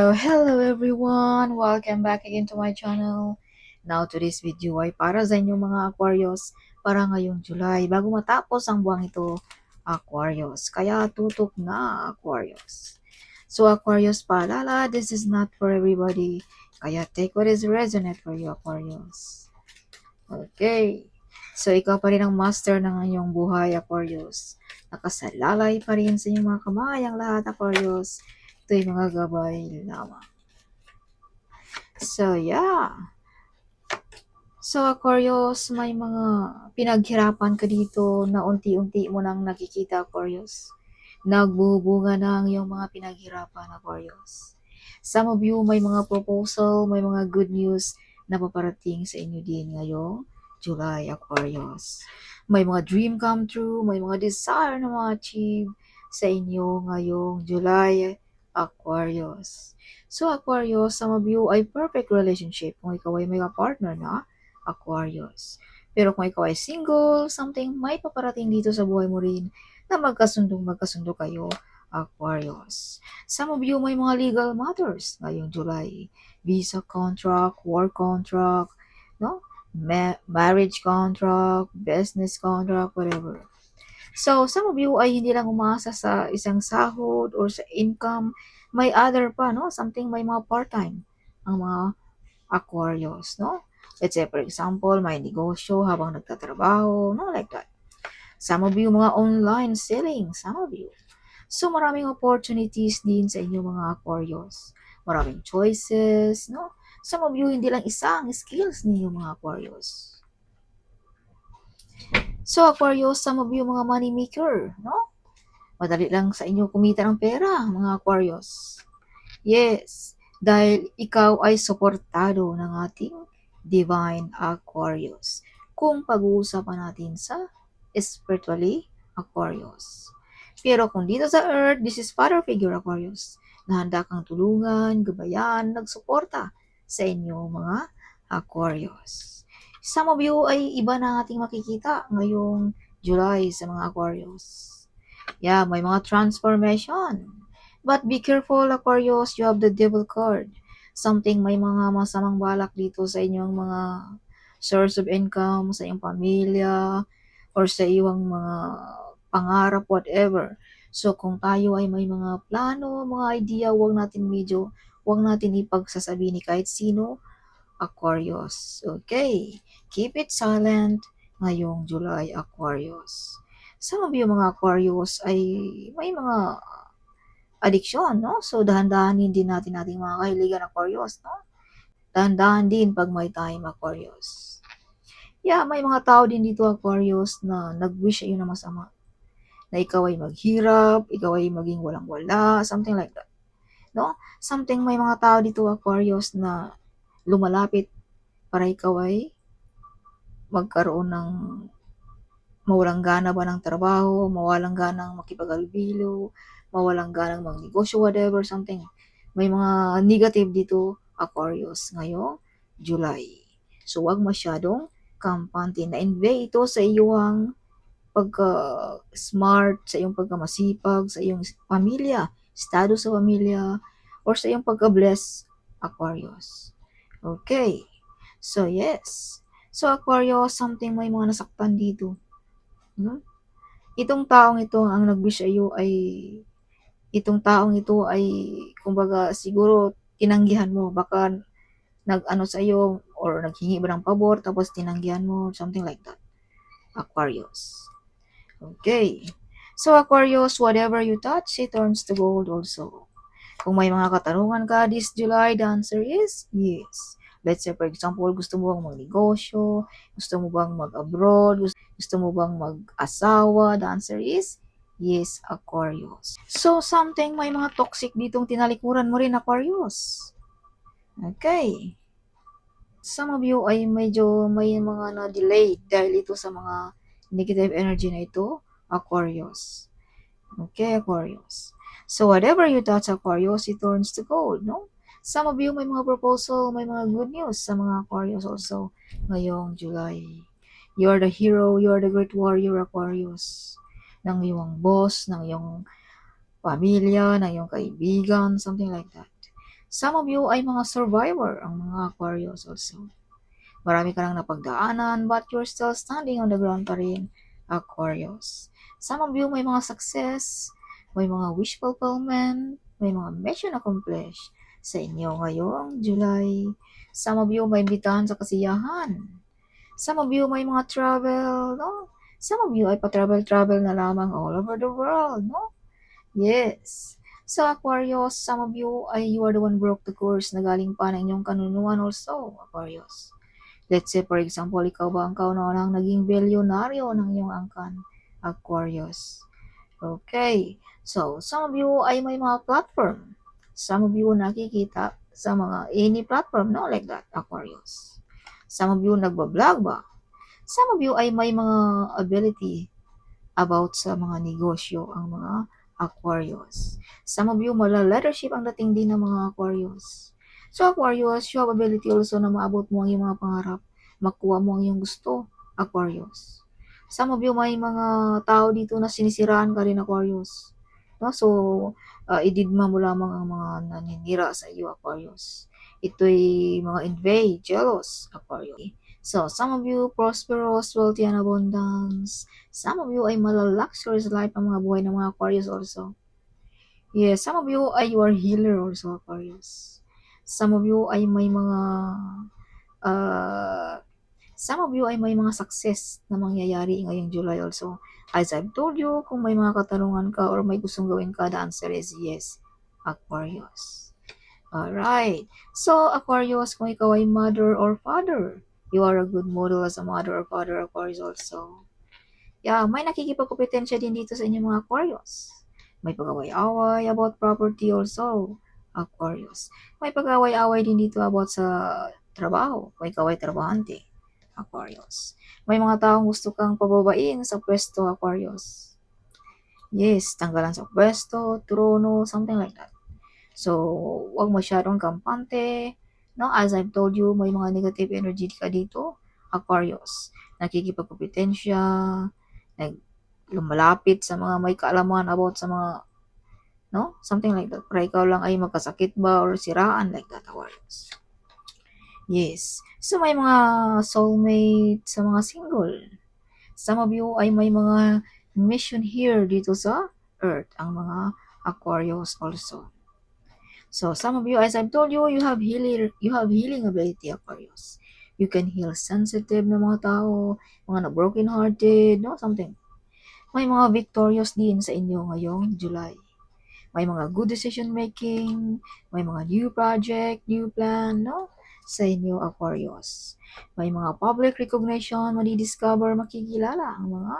So, hello everyone! Welcome back again to my channel. Now, today's video ay para sa inyong mga Aquarius para ngayong July. Bago matapos ang buwang ito, Aquarius. Kaya tutok na, Aquarius. So, Aquarius, paalala, this is not for everybody. Kaya take what is resonant for you, Aquarius. Okay. So, ikaw pa rin ang master ng iyong buhay, Aquarius. Nakasalalay pa rin sa inyong mga kamay ang lahat, Aquarius. Ito'y mga gabay lamang. So, yeah. So, Aquarius, may mga pinaghirapan ka dito na unti-unti mo nang nakikita, Aquarius. Nagbubunga na ang iyong mga pinaghirapan, Aquarius. Some of you, may mga proposal, may mga good news na paparating sa inyo din ngayong July, Aquarius. May mga dream come true, may mga desire na ma-achieve sa inyo ngayong July, Aquarius. So, Aquarius, some of you ay perfect relationship kung ikaw ay may partner na, Aquarius. Pero kung ikaw ay single, something may paparating dito sa buhay mo rin na magkasundo kayo, Aquarius. Some of you may mga legal matters ngayong July. Visa contract, work contract, no? Marriage contract, business contract, whatever. So, some of you ay hindi lang umaasa sa isang sahod or sa income. May other pa, no? Something may mga part-time ang mga Aquarius, no? Let's say, for example, may negosyo habang nagtatrabaho, no? Like that. Some of you, mga online selling, some of you. So, maraming opportunities din sa inyo mga Aquarius. Maraming choices, no? Some of you, hindi lang isang skills ninyo mga Aquarius. So, Aquarius, some of you mga money maker, no? Madali lang sa inyo kumita ng pera, mga Aquarius. Yes, dahil ikaw ay suportado ng ating Divine Aquarius. Kung pag-uusapan natin sa spiritually Aquarius. Pero kung dito sa Earth, this is Father Figure Aquarius, na handa kang tulungan, gabayan, nagsuporta sa inyo mga Aquarius. Some of you ay iba na ating makikita ngayong July sa mga Aquarius. Yeah, may mga transformation. But be careful, Aquarius, you have the devil card. Something may mga masamang balak dito sa inyong mga source of income, sa iyong pamilya, or sa iyong mga pangarap, whatever. So, kung tayo ay may mga plano, mga idea, huwag natin ipagsasabi ni kahit sino, Aquarius. Okay. Keep it silent ngayong July, Aquarius. Some of you mga Aquarius ay may mga addiction, no? So, dahan-dahanin din natin ating mga kahiligan, Aquarius, no? Dahan-dahan din pag may time, Aquarius. Yeah, may mga tao din dito, Aquarius, na nag-wish sa'yo na masama. Na ikaw ay maghirap, ikaw ay maging walang-wala, something like that. No? Something may mga tao dito, Aquarius, na lumalapit para ikaw ay magkaroon ng mawalang gana ba ng trabaho, mawalang ganang makipag-albilo, mawalang ganang magnegosyo, whatever, something. May mga negative dito, Aquarius, ngayong July. So, wag masyadong kampante. Na-invade ito sa iyong pagka-smart, sa iyong pagka-masipag, sa iyong pamilya, estado sa pamilya, or sa iyong pagka-bless, Aquarius. Okay. So, yes. So, Aquarius, something may mga nasaktan dito. No? Itong taong ito ang nag-wish sa iyo ay kumbaga siguro tinanggihan mo, baka nag-ano sa iyo or naghingi ba ng pabor tapos tinanggihan mo, something like that. Aquarius. Okay. So Aquarius, whatever you touch, it turns to gold also. Kung may mga katanungan ka this July, the answer is yes. Let's say, for example, gusto mo bang magnegosyo? Gusto mo bang mag-abroad? Gusto mo bang mag-asawa? The answer is yes, Aquarius. So, something may mga toxic ditong tinalikuran mo rin, Aquarius. Okay. Some of you ay medyo may mga na-delay dahil ito sa mga negative energy na ito, Aquarius. Okay, Aquarius. So, whatever you touch, Aquarius, it turns to gold, no? Some of you may mga proposal, may mga good news sa mga Aquarius also ngayong July. You're the hero, you're the great warrior, Aquarius. Ng iyong boss, ng iyong pamilya, ng iyong kaibigan, something like that. Some of you ay mga survivor, ang mga Aquarius also. Marami ka nang napagdaanan, but you're still standing on the ground pa rin, Aquarius. Some of you may mga success, may mga wish fulfillment, may mga mission accomplished sa inyo ngayong July. Some of you may imbitahan sa kasiyahan. Some of you may mga travel, no? Some of you ay pa-travel-travel na lamang all over the world, no? Yes. So Aquarius, some of you ay you are the one broke the course na galing pa ng inyong kanunuan also, Aquarius. Let's say, for example, ikaw ba ang kauna-unahang naging bilyonaryo ng iyong angkan, Aquarius. Okay. So, some of you ay may mga platform. Some of you nakikita sa mga any platform, no? Like that, Aquarius. Some of you nagbablog ba? Some of you ay may mga ability about sa mga negosyo ang mga Aquarius. Some of you mala-leadership ang dating din ng mga Aquarius. So Aquarius, you have ability also na maabot mo ang iyong mga pangarap, makuha mo ang iyong gusto, Aquarius. Some of you may mga tao dito na sinisiraan ka rin, Aquarius. No? So, ididma mo lamang ang mga naninira sa iyo, Aquarius. Ito'y mga envy, jealous, Aquarius. So, some of you prosperous, wealthy, and abundance. Some of you ay luxurious life ang mga buhay ng mga Aquarius also. Yes, some of you ay you are healer also, Aquarius. Some of you ay may mga some of you ay may mga success na mangyayari ngayong July also. As I've told you, kung may mga katanungan ka or may gustong gawin ka, the answer is yes, Aquarius. Alright. So, Aquarius, kung ikaw ay mother or father, you are a good model as a mother or father, Aquarius also. Yeah, may nakikipagkompetensya din dito sa inyong mga Aquarius. May pag-away-away about property also, Aquarius. May pag-away-away din dito about sa trabaho. May ikaw ay trabahante, Aquarius. May mga taong gusto kang pababain sa pwesto, Aquarius. Yes, tanggalan sa pwesto, trono, something like that. So, wag masyadong kampante. No, as I've told you, may mga negative energy ka dito, Aquarius. Nakikipagkompetensya, lumalapit sa mga may kaalaman about sa mga, no? Something like that. Para ikaw lang ay magkasakit ba or siraan like that, Aquarius. Yes. So, may mga soulmate sa mga single. Some of you ay may mga mission here dito sa Earth, ang mga Aquarius also. So some of you, as I've told you, you have healing ability, Aquarius. You can heal sensitive na mga tao, mga na broken hearted, no, something. May mga victorious din sa inyo ngayong July. May mga good decision making, may mga new project, new plan, no, sa inyo, Aquarius. May mga public recognition, madidiscover, makikilala ang mga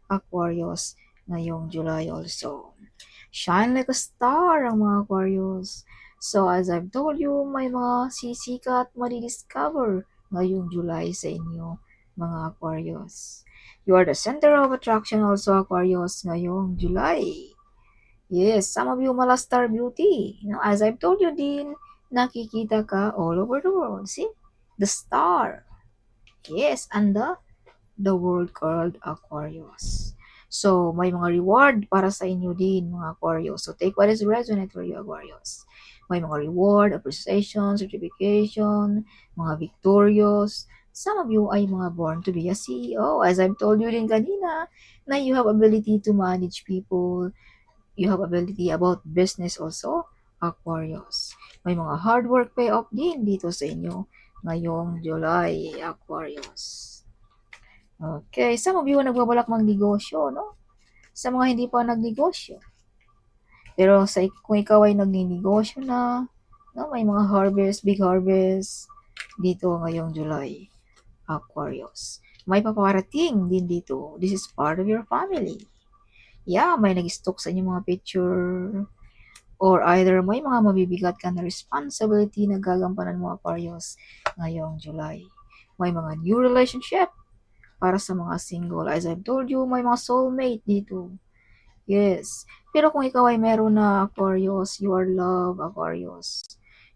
Aquarius ngayong July also. Shine like a star ang mga Aquarius. So as I've told you, may mga sisikat madidiscover ngayong July sa inyo, mga Aquarius. You are the center of attraction also, Aquarius, ngayong July. Yes, some of you mala star beauty. You know, as I've told you din, nakikita ka all over the world. See? The star. Yes, and the world called Aquarius. So, may mga reward para sa inyo din, mga Aquarius. So, take what is resonant for you, Aquarius. May mga reward, appreciation, certification, mga victorious. Some of you ay mga born to be a CEO. As I've told you din kanina, na you have ability to manage people. You have ability about business also, Aquarius. May mga hard work payoff din dito sa inyo ngayong July, Aquarius. Okay, some of you nagbabalak magnegosyo, no? Sa mga hindi pa nagnegosyo. Pero kung ikaw ay nagninegosyo na, no, may mga harvest, big harvest dito ngayong July, Aquarius. May paparating din dito. This is part of your family. Yeah, may nag-stock sa inyong mga picture. Or either may mga mabibigat ka na responsibility na gagampanan mo, Aquarius, ngayong July. May mga new relationship para sa mga single. As I've told you, may mga soulmate dito. Yes. Pero kung ikaw ay meron na, Aquarius, you are love, Aquarius.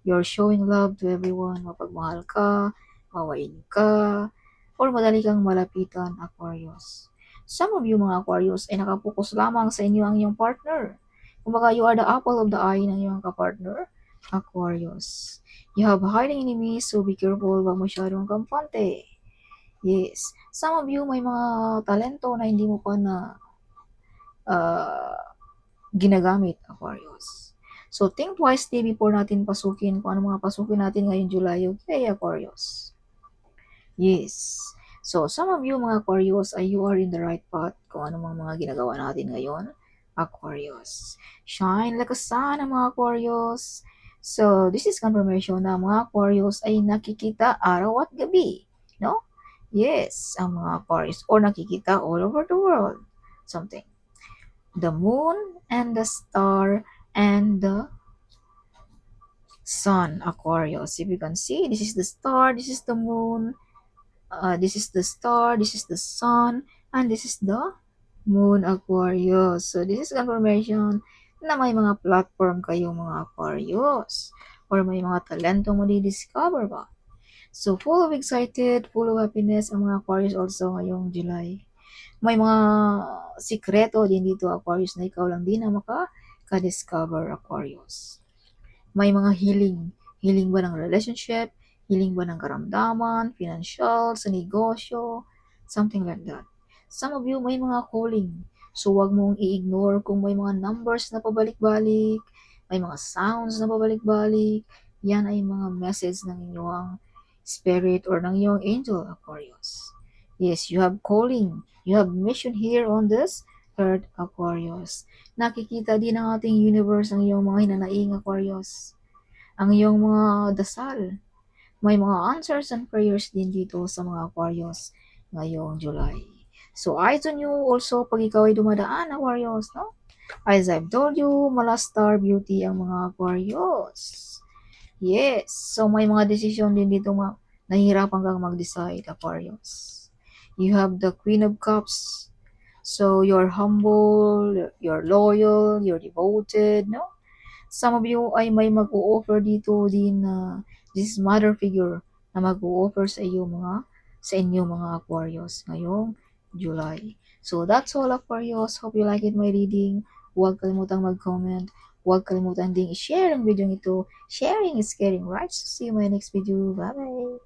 You're showing love to everyone. Mapagmahal ka, mawain ka, or madali kang malapitan, Aquarius. Some of you, mga Aquarius, ay nakapokus lamang sa inyo ang iyong partner. Kumbaga, you are the apple of the eye ng iyong kapartner. Aquarius. You have hiding enemies, so be careful, wag masyadong kampante. Yes. Some of you may mga talento na hindi mo pa na uh, ginagamit, Aquarius. So, think wisely before natin pasukin kung ano mga pasukin natin ngayong July, okay, Aquarius? Yes. So, some of you mga Aquarius, ay you are in the right path kung ano mga ginagawa natin ngayon, Aquarius. Shine like a sun, mga Aquarius. So, this is confirmation na mga Aquarius ay nakikita araw at gabi, no? Yes, ang mga Aquarius, or nakikita all over the world. Something. The moon and the star and the sun, Aquarius. If you can see, this is the star, this is the moon, this is the star, this is the sun, and this is the moon, Aquarius. So, this is confirmation na may mga platform kayo mga Aquarius, or may mga talento mo di-discover ba. So, full of excited, full of happiness ang mga Aquarius also ngayong July. May mga sikreto din dito, Aquarius, na ikaw lang din na maka-discover, Aquarius. May mga healing. Healing ba ng relationship? Healing ba ng karamdaman? Financial? Sa negosyo? Something like that. Some of you may mga calling. So, wag mong i-ignore kung may mga numbers na pabalik-balik, may mga sounds na pabalik-balik. Yan ay mga message ng inyong spirit or ng iyong angel, Aquarius. Yes, you have calling. You have mission here on this earth, Aquarius. Nakikita din ng ating universe ang iyong mga hinanaing, Aquarius. Ang iyong mga dasal. May mga answers and prayers din dito sa mga Aquarius ngayong July. So, eyes on you also pag ikaw ay dumadaan, Aquarius, no? As I've told you, mala star beauty ang mga Aquarius. Yes. So, may mga desisyon din dito nahihirapan kang mag-decide, Aquarius. You have the Queen of Cups. So, you're humble, you're loyal, you're devoted, no? Some of you ay may mag-o-offer dito din na this mother figure na mag-o-offer sa inyo mga Aquarius ngayong July. So, that's all, Aquarius. Hope you like it, my reading. Huwag kalimutang mag-comment. Huwag kalimutan ding i-share ang video ito. Sharing is caring, right? So, see you in my next video. Bye-bye!